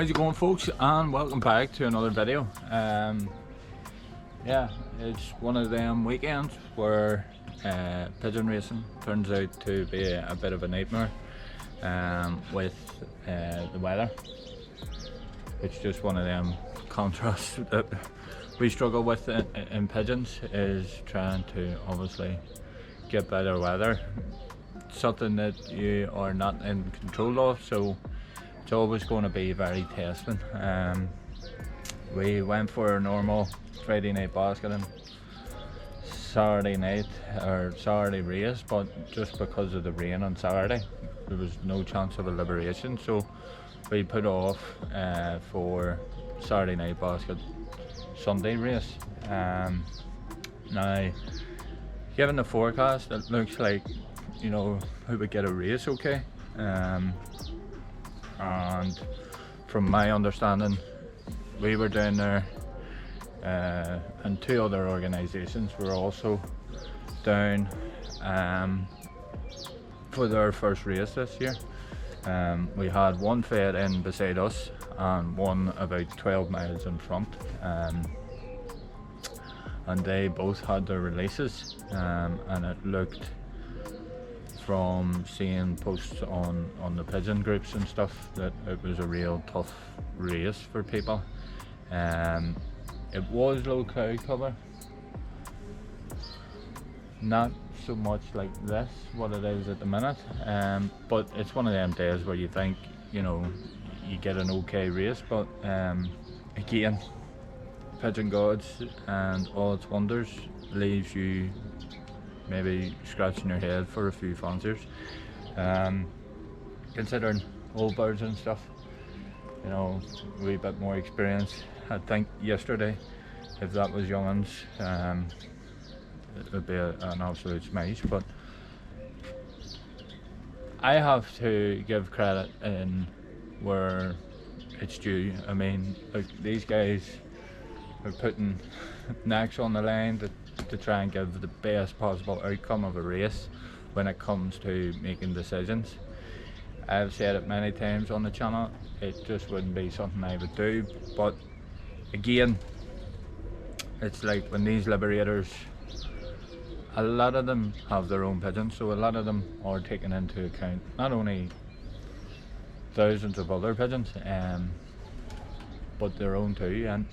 How's it going, folks, and welcome back to another video. Yeah, it's one of them weekends where pigeon racing turns out to be a bit of a nightmare with the weather. It's just one of them contrasts that we struggle with in pigeons, is trying to obviously get better weather, something that you are not in control of, so it's always going to be very testing. We went for a normal Friday night basketing Saturday night or Saturday race, but just because of the rain on Saturday there was no chance of a liberation, so we put off for Saturday night basket Sunday race. Now, given the forecast, it looks like, you know, we would get a race okay. And from my understanding, we were down there and two other organisations were also down for their first race this year. We had one fed in beside us and one about 12 miles in front, and they both had their releases, and it looked, from seeing posts on the pigeon groups and stuff, that it was a real tough race for people. It was low cloud cover, not so much like this, what it is at the minute, but it's one of them days where you think, you know, you get an okay race, but again, Pigeon Gods and all its wonders leaves you maybe scratching your head for a few fanciers. Considering old birds and stuff, you know, a wee bit more experience. I think yesterday, if that was young'uns, it would be an absolute smash, but I have to give credit in where it's due. I mean, like, these guys are putting necks on the line to try and give the best possible outcome of a race when it comes to making decisions. I've said it many times on the channel, it just wouldn't be something I would do, but again, it's like when these liberators, a lot of them have their own pigeons, so a lot of them are taking into account not only thousands of other pigeons, but their own too, and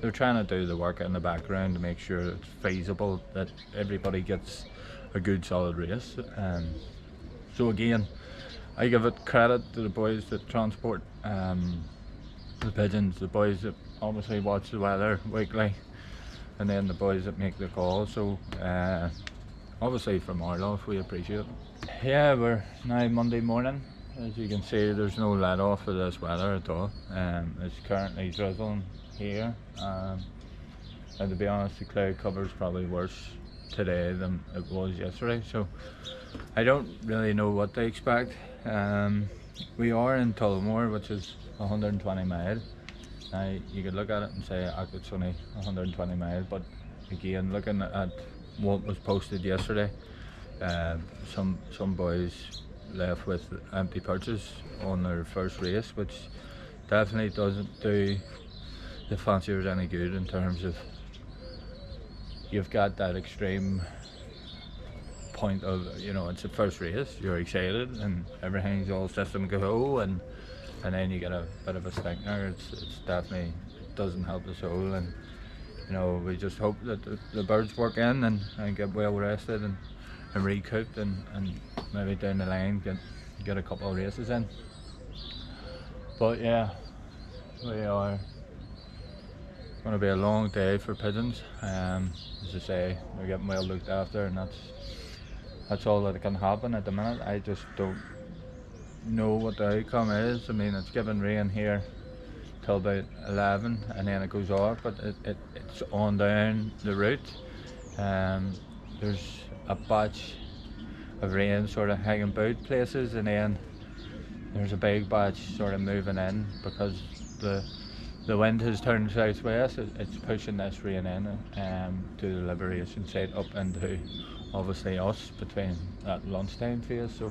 they're trying to do the work in the background to make sure it's feasible that everybody gets a good solid race. So again, I give it credit to the boys that transport the pigeons, the boys that obviously watch the weather weekly, and then the boys that make the call. So obviously from our love, we appreciate it. Yeah, we're now Monday morning. As you can see, there's no let off for this weather at all. It's currently drizzling here, and to be honest, the cloud cover is probably worse today than it was yesterday, so I don't really know what to expect. We are in Tullamore, which is 120 miles. Now, you could look at it and say it's only 120 miles, but again, looking at what was posted yesterday, some boys left with empty pouches on their first race, which definitely doesn't do the fanciers any good, in terms of you've got that extreme point of, you know, it's the first race, you're excited and everything's all system go, and then you get a bit of a stinker. It's definitely doesn't help the soul, and you know, we just hope that the birds work in and get well rested and recouped, and maybe down the line get a couple of races in. But yeah, we are going to be a long day for pigeons. As I say, they're getting well looked after, and that's all that can happen at the minute. I just don't know what the outcome is. I mean, it's given rain here till about 11 and then it goes off, but it's on down the route. There's a batch of rain sort of hanging about places, and then there's a big batch sort of moving in because the wind has turned southwest. It's pushing this rain in to the liberation site up into obviously us between that lunchtime phase. So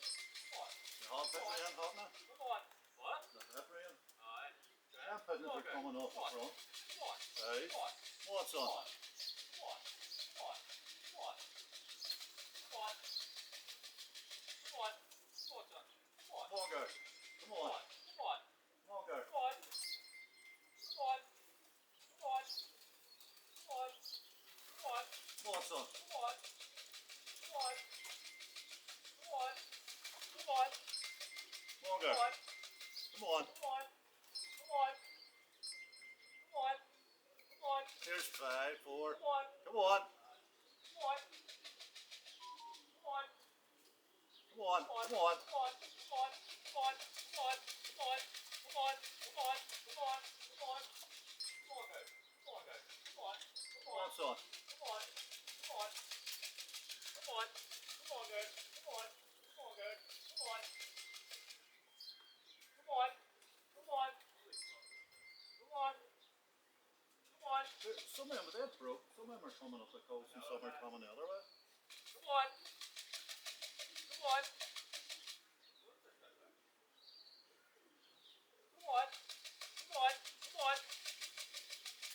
The hot bit rain, hot now. What? The hip rain. Alright. I'm putting it coming off the front. Right. What's on? Come on, go. Come on. Come on, go. What's on? Come on, go. Come on. Here's 5, 4. Come on. Come on. Come on. What's on? Some of them are dead broke. Some of them are coming up the coast and some are coming the other way.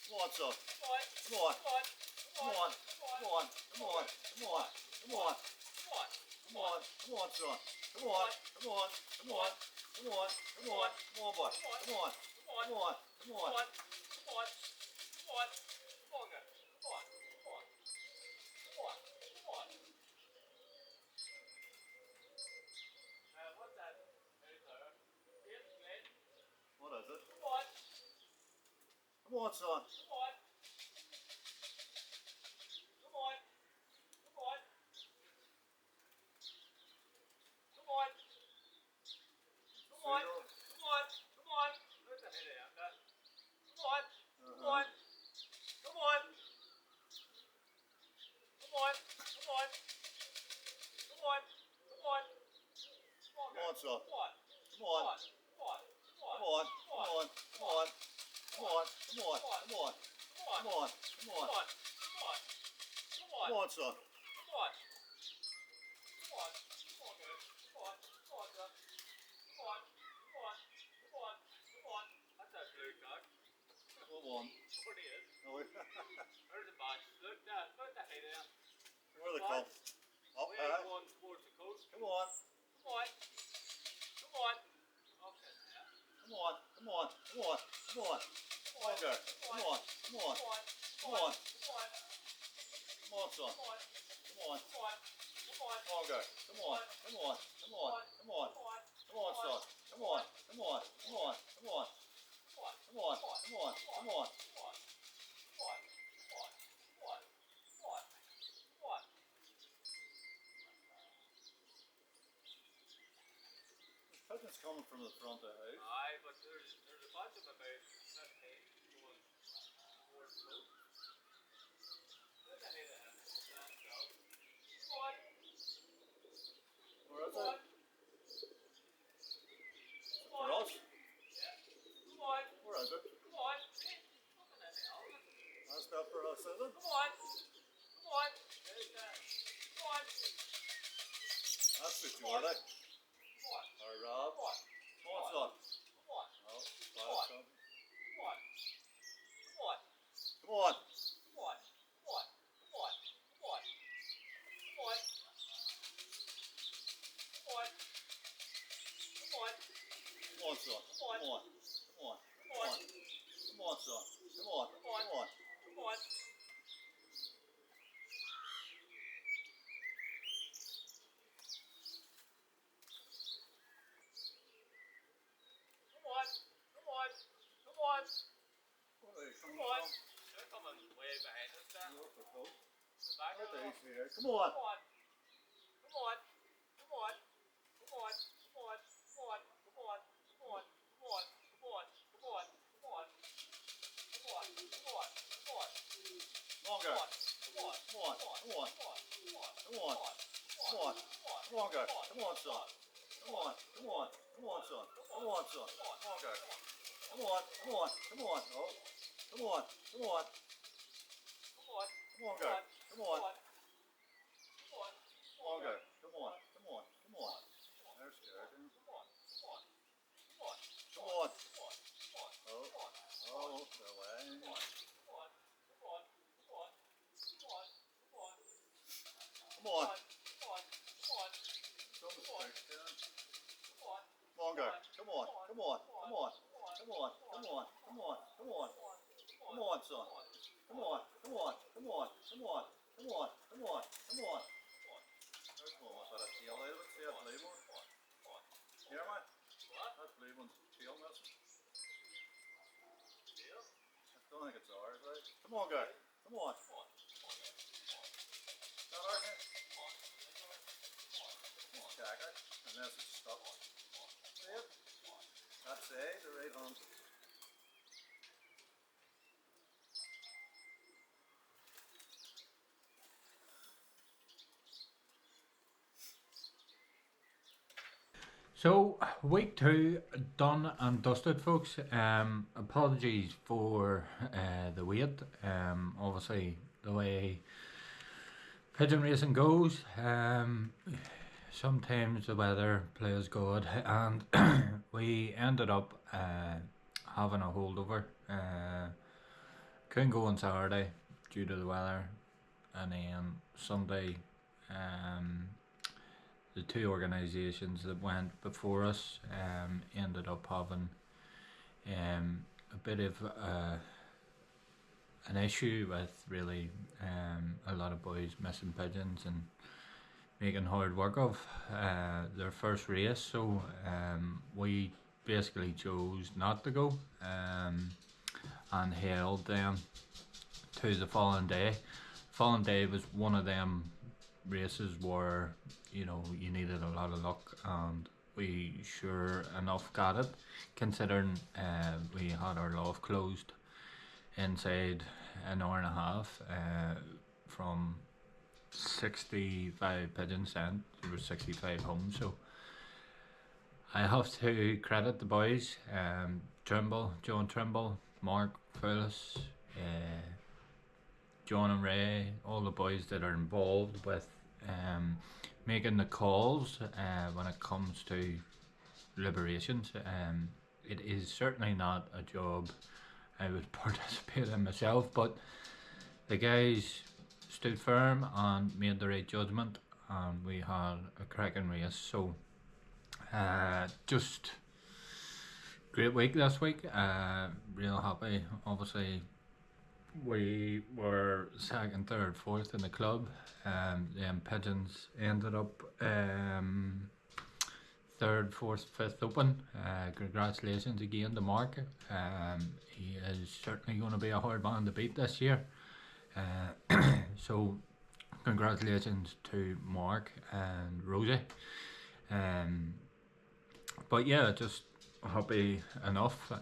What's up? Come on. Come on. Come on. Come on. Come on. Come on. Come on. Come on, son. Come on. Come on. Come on. Come on. Come on. Come on, boy. Come on. Come on. Come on. What is it? Come on, son. son. Come on. Come on. Come on. Come on. Come on. Come on. Come on. Come on. Come on. Come on, son. Come on. No, where they come? Up high. Come on. Come on. Come on. Come on. Come on. Come on, girl. Come on. Come on. Come on. Come on, son. Come on. Come on, girl. Come on. Come on. Come on. Come on. Come on, son. Come on. Come on. Come on. Come on. Come on. Come on. Come on. Pigeons coming from the front of the house. Aye, but there's a bunch of them about 15 going towards the boat. Look at it, stand up. Come on. Where is it? For us? Yeah. Come on. Where is it? Come on. Fucking hell. That's not for us, is it? Come on. Come on. There's that. Come on. That's for Jordy. Come on. Or Rob. Come on. Come on, son. Come on. Oh, Come on. son. Come on. Come on. Come on. Come on. Come on. Come on. Come on. Come on. Come on. Come on. Come on, son. Come on. Come on. Come on. Come on, son. Come on. Come on. Come on. Come on. Come on. Come on. Where are they coming Come on. from? They're coming way behind us there. Look at those. The back Where of are them. they here? Come on. Come on. Come on. Come on. Come on. Come on. Come on. Come on. Come on. Come on. Come on. Come on. Come on. Come on. Come on. Come on. Come on, girl. Come on. Come on. Come on. Come Come on. on. Come on. Come on, girl. Come on, son. Come on. Come on. Come on, son. Come on, son. Come on, girl. Come on. Come on. Come on. Oh. Come on. Come on. Come on. Come on, girl. Come on. Come on. Come on, girl. Come on. Come on. Come on. They're scared. Come on. Come on. Come on. Come on. Come on. Come on. Oh. Oh, they're away. Come on. Come on. Come on. Come on. Come on. Come on. Come on. Come on. Come on. Some sticks there. Come on. Come on, girl. Come on. Come on. Come on. Come on. Come on. Come on. Come on. Come on, son. Come on. Come on. Come on. Come on. Come on. Come on. Come on. There's one with a tail out of it. See that blue one? Here, man. What? That blue one's tail missing. Yeah. I don't think it's ours, right? Come on, girl. Come on. Is that ours here? Let's check it. Unless it's stuck. See it? That's it, the right hand. So week 2 done and dusted, folks. Apologies for the wait. Obviously the way pigeon racing goes, sometimes the weather plays God, and we ended up having a holdover. Couldn't go on Saturday due to the weather, and then Sunday the two organisations that went before us ended up having a bit of an issue with really a lot of boys missing pigeons and making hard work of their first race. So we basically chose not to go and held them to the following day. The following day was one of them races where you needed a lot of luck, and we sure enough got it, considering we had our loft closed inside an hour and a half. From 65 pigeons sent, there were 65 home, so I have to credit the boys, John Trimble, Mark Fullis, John and Ray, all the boys that are involved with making the calls when it comes to liberations. It is certainly not a job I would participate in myself, but the guys stood firm and made the right judgment, and we had a cracking race. So just great week this week. Real happy. Obviously we were second, third, fourth in the club. Then Pigeons ended up third, fourth, fifth open. Congratulations again to Mark. He is certainly going to be a hard man to beat this year. So congratulations to Mark and Rosie. But yeah, just happy enough.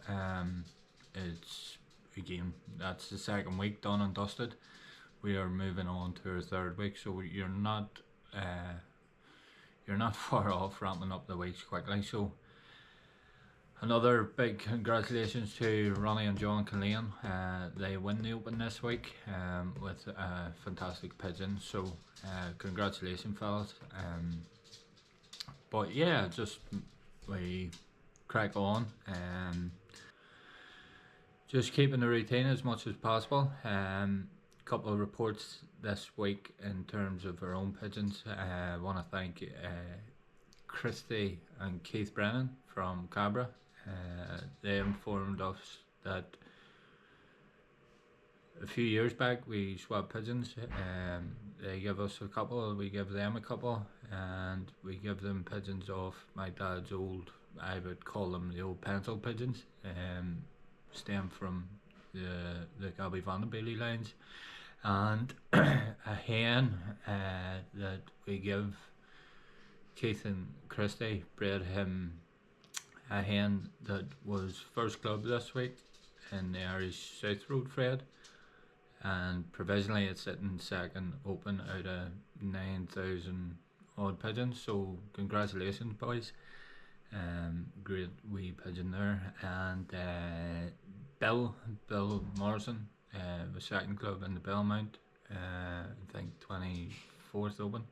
It's again, that's the second week done and dusted. We are moving on to our third week, so you're not far off ramping up the weeks quickly. So another big congratulations to Ronnie and John Killeen. They win the Open this week with a fantastic pigeon. So congratulations, fellas. But yeah, just we crack on. Just keeping the routine as much as possible. Couple of reports this week in terms of our own pigeons. I want to thank Christy and Keith Brennan from Cabra. They informed us that a few years back we swapped pigeons. They give us a couple, we give them a couple, and we give them pigeons off my dad's old, I would call them the old pencil pigeons, stem from the Gabby Vandenbailey lines, and a hen that we give Keith and Christy bred him a hen that was first club this week in the Irish South Road Fred, and provisionally it's sitting second open out of 9,000 odd pigeons. So congratulations, boys. Great wee pigeon there. And Bill Morrison was second club in the Belmont, I think 24th open.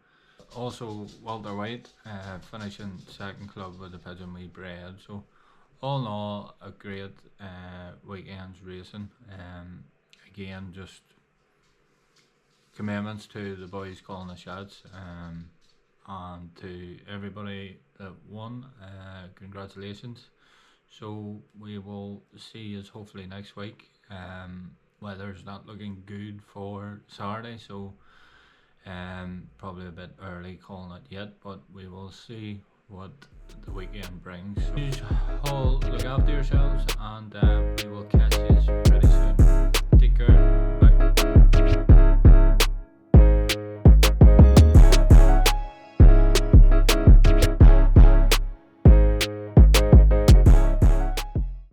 Also Walter White finishing second club with the pigeon we bred. So all in all, a great weekend's racing. Again, just commandments to the boys calling the shots, and to everybody that won, congratulations. So we will see you hopefully next week. Weather's not looking good for Saturday, so probably a bit early calling it yet, but we will see what the weekend brings. So all look after yourselves, and we will catch you pretty soon.